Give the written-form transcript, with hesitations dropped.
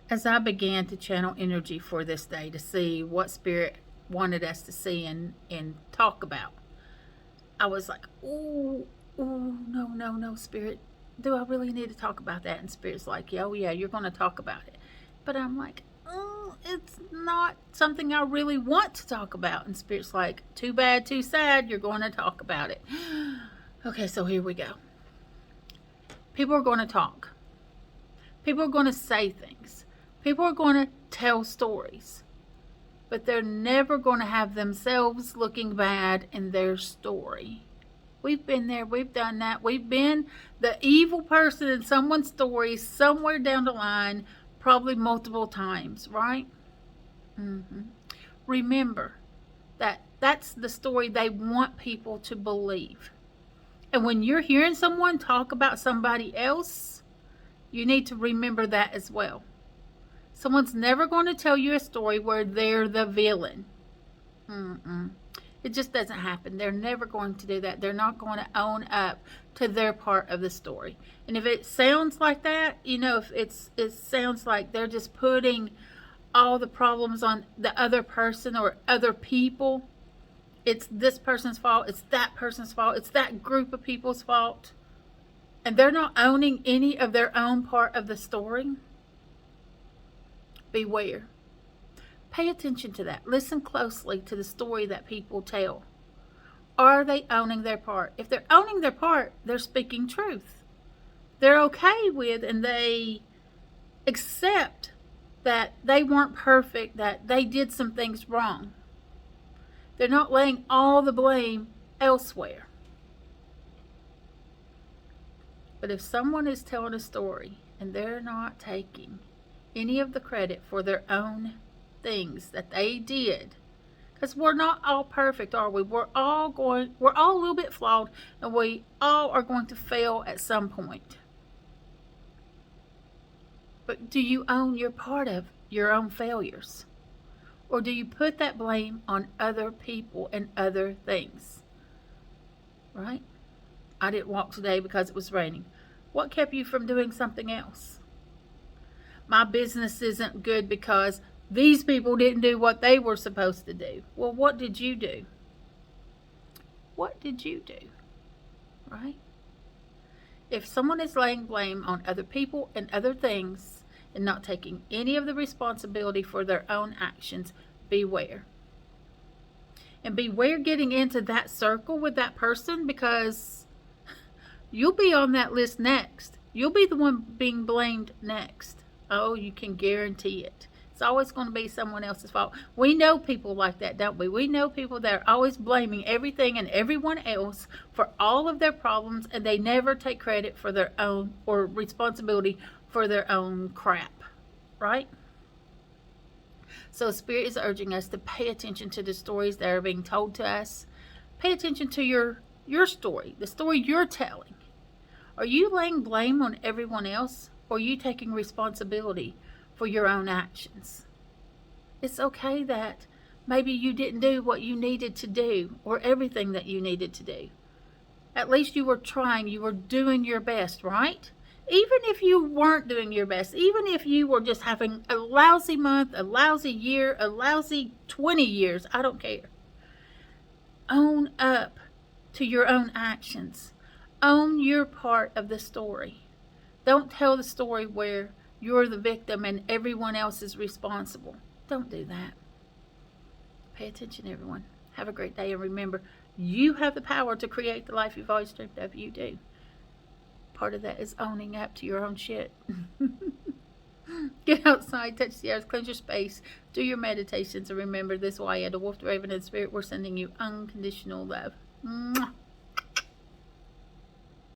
As I began to channel energy for this day to see what Spirit wanted us to see and talk about, I was like, ooh, ooh, no, no, no, Spirit. Do I really need to talk about that? And Spirit's like, oh, yeah, you're going to talk about it. But I'm like, oh, it's not something I really want to talk about. And Spirit's like, too bad, too sad, you're going to talk about it. Okay, so here we go. People are going to talk. People are going to say things. People are going to tell stories. But they're never going to have themselves looking bad in their story. We've been there. We've done that. We've been the evil person in someone's story somewhere down the line, probably multiple times, right? Mm-hmm. Remember that that's the story they want people to believe. And when you're hearing someone talk about somebody else, you need to remember that as well. Someone's never going to tell you a story where they're the villain. It just doesn't happen. They're never going to do that. They're not going to own up to their part of the story. And if it sounds like that, if it sounds like they're just putting all the problems on the other person or other people, it's this person's fault, it's that person's fault, it's that group of people's fault, and they're not owning any of their own part of the story, beware. Pay attention to that. Listen closely to the story that people tell. Are they owning their part? If they're owning their part, they're speaking truth. They're okay with and they accept that they weren't perfect, that they did some things wrong. They're not laying all the blame elsewhere. But if someone is telling a story and they're not taking any of the credit for their own things that they did, because we're not all perfect, are we? We're all a little bit flawed, and we all are going to fail at some point. But do you own your part of your own failures? Or do you put that blame on other people and other things? Right? I didn't walk today because it was raining. What kept you from doing something else? My business isn't good because these people didn't do what they were supposed to do. Well, what did you do? What did you do? Right? If someone is laying blame on other people and other things and not taking any of the responsibility for their own actions, beware. And beware getting into that circle with that person, because you'll be on that list next. You'll be the one being blamed next. Oh, you can guarantee it. It's always going to be someone else's fault. We know people like that, don't we? We know people that are always blaming everything and everyone else for all of their problems, and they never take credit for their own or responsibility for their own crap, right? So Spirit is urging us to pay attention to the stories that are being told to us. Pay attention to your story, the story you're telling. Are you laying blame on everyone else, or are you taking responsibility for your own actions? It's okay that maybe you didn't do what you needed to do or everything that you needed to do. At least you were trying, you were doing your best, right? Even if you weren't doing your best, even if you were just having a lousy month, a lousy year, a lousy 20 years, I don't care. Own up to your own actions. Own your part of the story. Don't tell the story where you're the victim and everyone else is responsible. Don't do that. Pay attention, everyone. Have a great day, and remember, you have the power to create the life you've always dreamed of. You do. Part of that is owning up to your own shit. Get outside, touch the earth, cleanse your space, do your meditations, and remember this: why the wolf, the raven, and the spirit, we're sending you unconditional love. Mwah.